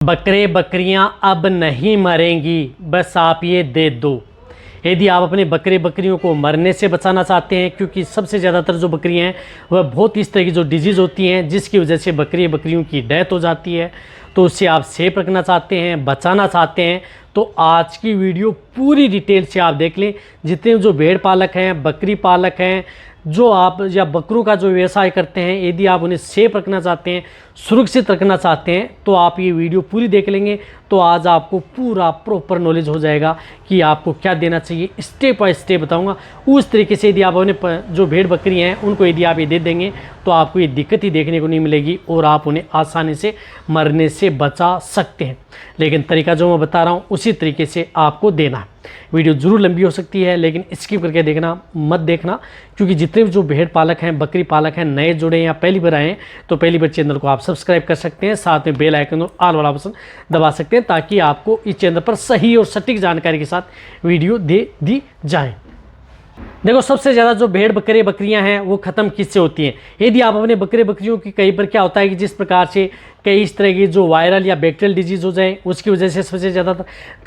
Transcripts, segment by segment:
बकरे बकरियां अब नहीं मरेंगी, बस आप ये दे दो। यदि आप अपने बकरे बकरियों को मरने से बचाना चाहते हैं, क्योंकि सबसे ज़्यादातर जो बकरियां हैं वह बहुत इस तरह की जो डिजीज़ होती हैं जिसकी वजह से बकरियों की डेथ हो जाती है, तो उससे आप सेफ रखना चाहते हैं, बचाना चाहते हैं, तो आज की वीडियो पूरी डिटेल से आप देख लें। जितने जो भेड़ पालक हैं, बकरी पालक हैं, जो आप या बकरों का जो व्यवसाय करते हैं, यदि आप उन्हें सेफ रखना चाहते हैं, सुरक्षित रखना चाहते हैं, तो आप ये वीडियो पूरी देख लेंगे तो आज आपको पूरा प्रॉपर नॉलेज हो जाएगा कि आपको क्या देना चाहिए। स्टेप बाय स्टेप बताऊंगा। उस तरीके से यदि आप अपने जो भेड़ बकरी हैं उनको यदि आप ये दे देंगे तो आपको ये दिक्कत ही देखने को नहीं मिलेगी और आप उन्हें आसानी से मरने से बचा सकते हैं। लेकिन तरीका जो मैं बता रहा हूँ उसी तरीके से आपको देना है। वीडियो ज़रूर लंबी हो सकती है, लेकिन स्किप करके देखना मत देखना, क्योंकि जितने भी जो भेड़ पालक हैं, बकरी पालक हैं, नए जुड़े या पहली बार आए हैं, तो पहली बार चैनल को आप सब्सक्राइब कर सकते हैं, साथ में बेल आइकन और ऑल वाला ऑप्शन दबा सकते हैं, ताकि आपको इस चैनल पर सही और सटीक जानकारी के साथ वीडियो दे दी जाए। देखो, सबसे ज़्यादा जो भेड़ बकरे बकरियां हैं वो ख़त्म किससे होती हैं? यदि आप अपने बकरे बकरियों की, कई बार क्या होता है कि जिस प्रकार से कई इस तरह की जो वायरल या बैक्टीरियल डिजीज़ हो जाए उसकी वजह से सबसे ज़्यादा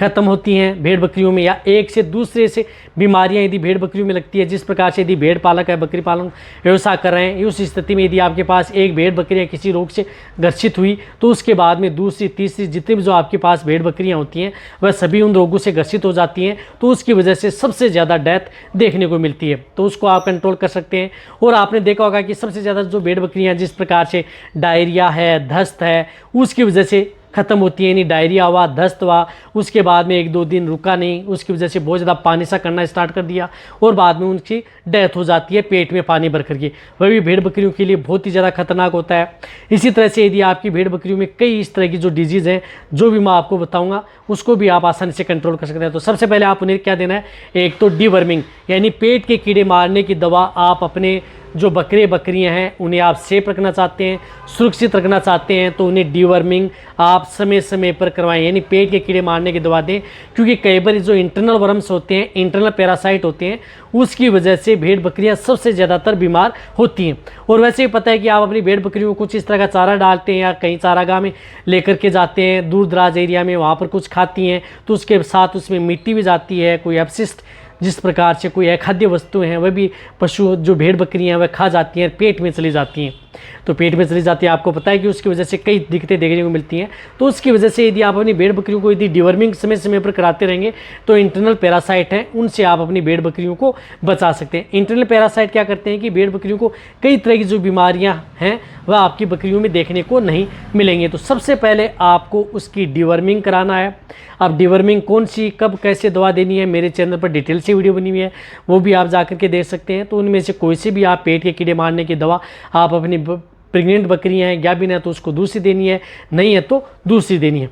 ख़त्म होती हैं भेड़ बकरियों में, या एक से दूसरे से बीमारियां यदि भेड़ बकरियों में लगती है। जिस प्रकार से यदि भेड़ पालक है, बकरी पालन व्यवसाय कर रहे हैं, उस स्थिति में यदि आपके पास एक भेड़ बकरियाँ किसी रोग से ग्रसित हुई तो उसके बाद में दूसरी तीसरी जितनी भी जो आपके पास भेड़ बकरियाँ होती हैं वह सभी उन रोगों से ग्रसित हो जाती हैं, तो उसकी वजह से सबसे ज़्यादा डेथ देखने को मिलती है। तो उसको आप कंट्रोल कर सकते हैं। और आपने देखा होगा कि सबसे ज़्यादा जो भेड़ बकरियां जिस प्रकार से डायरिया है, दस्त है, उसकी वजह से ख़त्म होती है। यानी डायरिया हुआ, दस्त हुआ, उसके बाद में 1-2 दिन रुका नहीं, उसकी वजह से बहुत ज़्यादा पानी सा करना स्टार्ट कर दिया और बाद में उनकी डेथ हो जाती है पेट में पानी भर करके। वह भी भेड़ बकरियों के लिए बहुत ही ज़्यादा खतरनाक होता है। इसी तरह से यदि आपकी भेड़ बकरियों में कई इस तरह की जो डिजीज़ हैं, जो भी मैं आपको बताऊँगा, उसको भी आप आसानी से कंट्रोल कर सकते हैं। तो सबसे पहले आप उन्हें क्या देना है? एक तो डीवर्मिंग, यानी पेट के कीड़े मारने की दवा आप अपने जो बकरे बकरियां हैं उन्हें आप सेफ रखना चाहते हैं, सुरक्षित रखना चाहते हैं, तो उन्हें डीवर्मिंग आप समय समय पर करवाएं, यानी पेट के कीड़े मारने की दवा दें। क्योंकि कई बार जो इंटरनल वर्म्स होते हैं, इंटरनल पैरासाइट होते हैं, उसकी वजह से भेड़ बकरियां सबसे ज़्यादातर बीमार होती हैं। और वैसे ही पता है कि आप अपनी भेड़ बकरियों को कुछ इस तरह का चारा डालते हैं या कहीं चारागाह में लेकर के जाते हैं, दूर दराज एरिया में, वहाँ पर कुछ खाती हैं, तो उसके साथ उसमें मिट्टी भी जाती है, कोई अपशिष्ट जिस प्रकार से कोई अखाद्य वस्तुएं हैं वह भी पशु जो भेड़ बकरियां हैं वह खा जाती हैं, पेट में चली जाती हैं। तो पेट में चली जाती है, आपको पता है कि उसकी वजह से कई दिक्कतें देखने को मिलती हैं। तो उसकी वजह से यदि आप अपनी भेड़ बकरियों को यदि डीवर्मिंग समय समय पर कराते रहेंगे तो इंटरनल पैरासाइट हैं, उनसे आप अपनी भेड़ बकरियों को बचा सकते हैं। इंटरनल पैरासाइट क्या करते हैं कि भेड़ बकरियों को कई तरह की जो बीमारियां हैं वह आपकी बकरियों में देखने को नहीं मिलेंगे। तो सबसे पहले आपको उसकी डीवर्मिंग कराना है। अब डीवर्मिंग कौन सी, कब, कैसे दवा देनी है, मेरे चैनल पर डिटेल से वीडियो बनी हुई है, वो भी आप जा करके देख सकते हैं। तो उनमें से कोई से भी आप पेट के कीड़े मारने की दवा आप अपनी प्रेग्नेंट बकरियां हैं, गाभिन है तो उसको दूसरी देनी है, नहीं है तो दूसरी देनी है।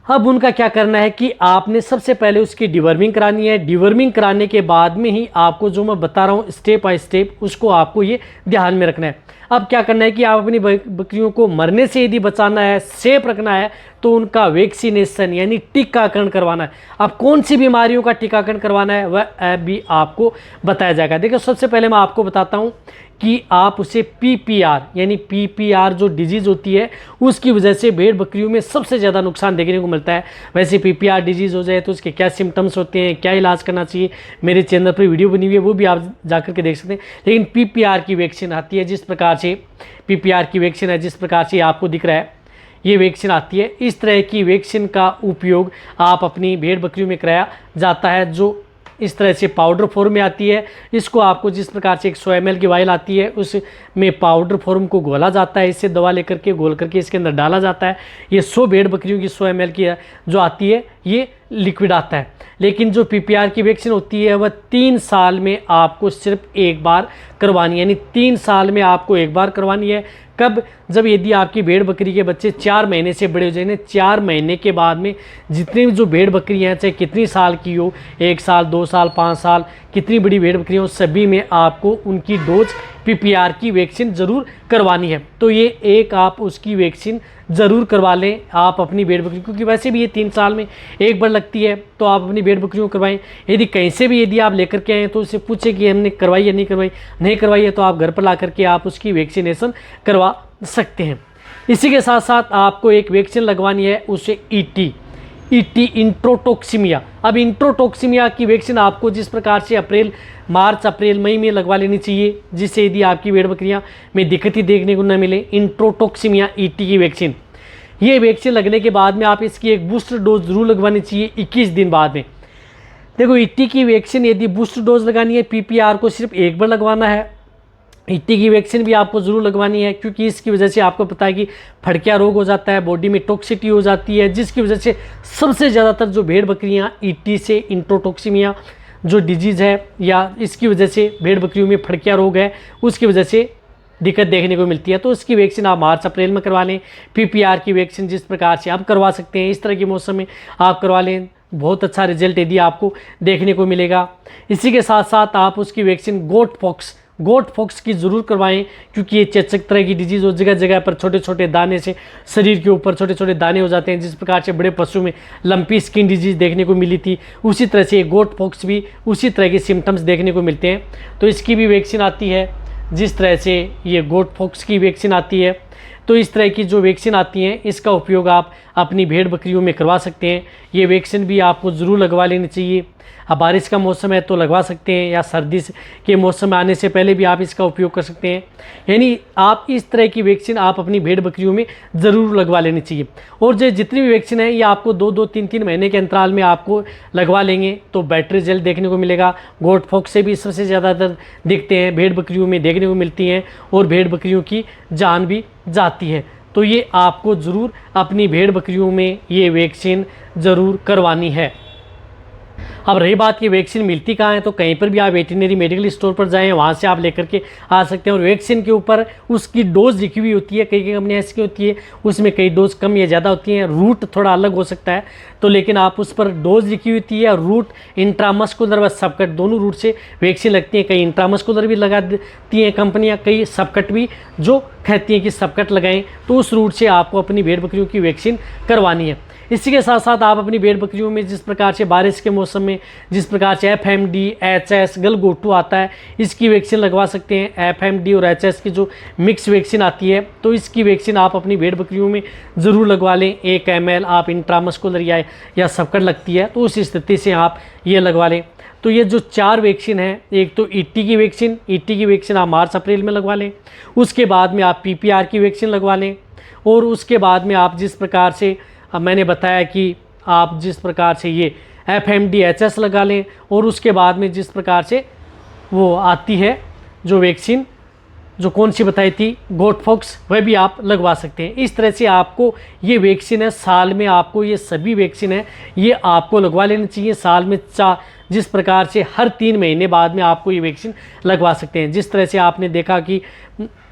अब उनका क्या करना है कि आपने सबसे पहले उसकी डीवर्मिंग करानी है। डीवर्मिंग कराने के बाद में ही आपको जो मैं बता रहा हूँ स्टेप बाय स्टेप, उसको आपको ये ध्यान में रखना है। अब क्या करना है कि आप अपनी बकरियों को मरने से यदि बचाना है, सेफ रखना है, तो उनका वैक्सीनेशन यानी टीकाकरण करवाना है। अब कौन सी बीमारियों का टीकाकरण करवाना है वह भी आपको बताया जाएगा। देखिए, सबसे पहले मैं आपको बताता हूँ कि आप उसे PPR यानी PPR जो डिजीज़ होती है उसकी वजह से भेड़ बकरियों में सबसे ज़्यादा नुकसान देखने को मिलता है। वैसे PPR डिजीज़ हो जाए तो उसके क्या सिम्टम्स होते हैं, क्या इलाज करना चाहिए, मेरे चैनल पर वीडियो बनी हुई है, वो भी आप जाकर के देख सकते हैं। लेकिन PPR की वैक्सीन आती है, जिस प्रकार से PPR की वैक्सीन है, जिस प्रकार से आपको दिख रहा है ये वैक्सीन आती है, इस तरह की वैक्सीन का उपयोग आप अपनी भेड़ बकरियों में कराया जाता है, जो इस तरह से पाउडर फॉर्म में आती है। इसको आपको जिस प्रकार से एक 100 ml की वाइल आती है, उसमें पाउडर फॉर्म को घोला जाता है, इससे दवा लेकर के घोल करके इसके अंदर डाला जाता है। ये 100 भेड़ बकरियों की 100 ml की जो आती है ये लिक्विड आता है। लेकिन जो PPR की वैक्सीन होती है वह 3 साल में आपको सिर्फ एक बार करवानी है, यानी 3 साल में आपको एक बार करवानी है। कब? जब यदि आपकी भेड़ बकरी के बच्चे 4 महीने से बड़े हो जाएंगे। 4 महीने के बाद में जितनी भी जो भेड़ बकरियाँ हैं, चाहे कितनी साल की हो, 1 साल, 2 साल, 5 साल, कितनी बड़ी भेड़ बकरियाँ हो, सभी में आपको उनकी डोज PPR की वैक्सीन ज़रूर करवानी है। तो ये एक आप उसकी वैक्सीन ज़रूर करवा लें आप अपनी भेड़ बकरी, क्योंकि वैसे भी ये 3 साल में एक बार लगती है, तो आप अपनी भेड़ बकरियों को करवाएं। यदि कहीं से भी यदि आप लेकर के आएँ तो उससे पूछें कि हमने करवाई या नहीं करवाई। नहीं करवाई है तो आप घर पर ला करके आप उसकी वैक्सीनेशन करवा सकते हैं। इसी के साथ साथ आपको एक वैक्सीन लगवानी है, उसे ईटी इंट्रोटॉक्सिमिया। अब इंट्रोटॉक्सिमिया की वैक्सीन आपको जिस प्रकार से मार्च अप्रैल मई में लगवा लेनी चाहिए, जिससे यदि आपकी भेड़ बकरियां में दिक्कत ही देखने को न मिले। इंट्रोटॉक्सिमिया ईटी की वैक्सीन, ये वैक्सीन लगने के बाद में आप इसकी एक बूस्टर डोज जरूर लगवानी चाहिए 21 दिन बाद में। देखो ईटी की वैक्सीन यदि बूस्टर डोज लगानी है, पीपीआर को सिर्फ एक बार लगवाना है। ईटी की वैक्सीन भी आपको ज़रूर लगवानी है, क्योंकि इसकी वजह से आपको पता है कि फड़किया रोग हो जाता है, बॉडी में टॉक्सिटी हो जाती है, जिसकी वजह से सबसे ज़्यादातर जो भेड़ बकरियां ईटी से इंट्रोटॉक्सिमिया जो डिजीज़ है, या इसकी वजह से भेड़ बकरियों में फड़किया रोग है, उसकी वजह से दिक्कत देखने को मिलती है। तो इसकी वैक्सीन आप मार्च अप्रैल में करवा लें। पीपीआर की वैक्सीन जिस प्रकार से आप करवा सकते हैं, इस तरह के मौसम में आप करवा लें, बहुत अच्छा रिजल्ट यदि आपको देखने को मिलेगा। इसी के साथ साथ आप उसकी वैक्सीन गोट फॉक्स की ज़रूर करवाएं, क्योंकि ये चेचक तरह की डिजीज़ हो, जगह जगह पर छोटे छोटे दाने से शरीर के ऊपर छोटे छोटे दाने हो जाते हैं, जिस प्रकार से बड़े पशु में लंपी स्किन डिजीज़ देखने को मिली थी, उसी तरह से गोट फॉक्स भी उसी तरह के सिम्टम्स देखने को मिलते हैं। तो इसकी भी वैक्सीन आती है, जिस तरह से ये गोट फॉक्स की वैक्सीन आती है। तो इस तरह की जो वैक्सीन आती हैं, इसका उपयोग आप अपनी भेड़ बकरियों में करवा सकते हैं। ये वैक्सीन भी आपको ज़रूर लगवा लेनी चाहिए। अब बारिश का मौसम है तो लगवा सकते हैं, या सर्दी के मौसम में आने से पहले भी आप इसका उपयोग कर सकते हैं। यानी आप इस तरह की वैक्सीन आप अपनी भेड़ बकरियों में ज़रूर लगवा लेनी चाहिए। और जो जितनी भी वैक्सीन है, ये आपको 2-2, 3-3 महीने के अंतराल में आपको लगवा लेंगे तो बेटर रिजल्ट देखने को मिलेगा। गोट फॉक्स से भी सबसे ज़्यादातर दिखते हैं, भेड़ बकरियों में देखने को मिलती हैं, और भेड़ बकरियों की जान भी जाती है। तो ये आपको ज़रूर अपनी भेड़ बकरियों में ये वैक्सीन ज़रूर करवानी है। अब रही बात की वैक्सीन मिलती कहाँ है, तो कहीं पर भी आप वेटरनरी मेडिकल स्टोर पर जाएं, वहाँ से आप लेकर के आ सकते हैं। और वैक्सीन के ऊपर उसकी डोज लिखी हुई होती है। कई कई कंपनियाँ ऐसी होती है, उसमें कई डोज कम या ज़्यादा होती हैं, रूट थोड़ा अलग हो सकता है, तो लेकिन आप उस पर डोज लिखी हुई होती है। रूट इंट्रामस्कुलर व सबकट दोनों रूट से वैक्सीन लगती है। कई इंट्रामस्कुलर भी लगा देती हैं कंपनियाँ, कई सबकट भी जो कहती हैं कि सबकट लगाएं, तो उस रूट से आपको अपनी भेड़ बकरियों की वैक्सीन करवानी है। इसी के साथ साथ आप अपनी भेड़ बकरियों में जिस प्रकार से बारिश के मौसम में जिस प्रकार से FMD, HS, गलघोटू आता है, इसकी वैक्सीन लगवा सकते हैं। FMD और HS की जो मिक्स वैक्सीन आती है, तो इसकी वैक्सीन आप अपनी भेड़ बकरियों में ज़रूर लगवा लें। 1 ml आप इंट्रामस्कुलर या सबकट लगती है, तो उस स्थिति से आप ये लगवा लें। तो ये जो 4 वैक्सीन हैं, एक तो ईटी की वैक्सीन आप मार्च अप्रैल में लगवा लें। उसके बाद में आप PPR की वैक्सीन लगवा लें। और उसके बाद में आप जिस प्रकार से मैंने बताया कि आप जिस प्रकार से ये FMD, HS लगा लें। और उसके बाद में जिस प्रकार से वो आती है जो वैक्सीन, जो कौन सी बताई थी, गोट फॉक्स, वह भी आप लगवा सकते हैं। इस तरह से आपको ये वैक्सीन है, साल में आपको ये सभी वैक्सीन है, ये आपको लगवा लेनी चाहिए। साल में जिस प्रकार से हर 3 महीने बाद में आपको ये वैक्सीन लगवा सकते हैं। जिस तरह से आपने देखा कि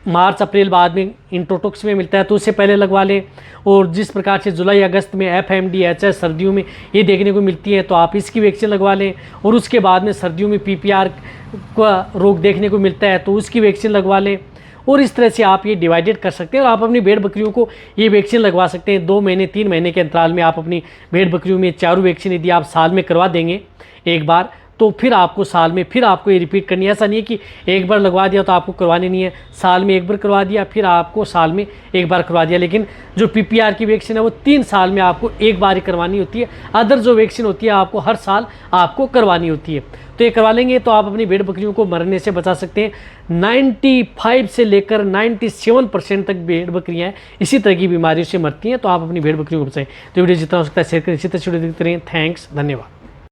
मार्च अप्रैल बाद में इंट्रोटॉक्स में मिलता है, तो उससे पहले लगवा लें। और जिस प्रकार से जुलाई अगस्त में FMD, HS सर्दियों में ये देखने को मिलती है, तो आप इसकी वैक्सीन लगवा लें। और उसके बाद में सर्दियों में PPR का रोग देखने को मिलता है, तो उसकी वैक्सीन लगवा लें। और इस तरह से आप ये डिवाइडेड कर सकते हैं, और आप अपनी भेड़ बकरियों को ये वैक्सीन लगवा सकते हैं। 2 महीने 3 महीने के अंतराल में आप अपनी भेड़ बकरियों में चारों वैक्सीन यदि आप साल में करवा देंगे एक बार, तो फिर आपको साल में फिर आपको ये रिपीट करनी है। ऐसा नहीं है कि एक बार लगवा दिया तो आपको करवानी नहीं है, साल में एक बार करवा दिया, फिर आपको साल में एक बार करवा दिया। लेकिन जो PPR की वैक्सीन है वो 3 साल में आपको एक बार ही करवानी होती है। अदर जो वैक्सीन होती है आपको हर साल आपको करवानी होती है। तो ये करवा लेंगे तो आप अपनी भेड़ बकरियों को मरने से बचा सकते हैं। 95 से लेकर 97% तक भेड़ बकरियाँ इसी तरह की बीमारियों से मरती हैं। तो आप अपनी भेड़ बकरियों को बचाएं। तो वीडियो जितना हो सकता है शेयर करें, इसी तरह से वीडियो देखते रहें। थैंक्स, धन्यवाद।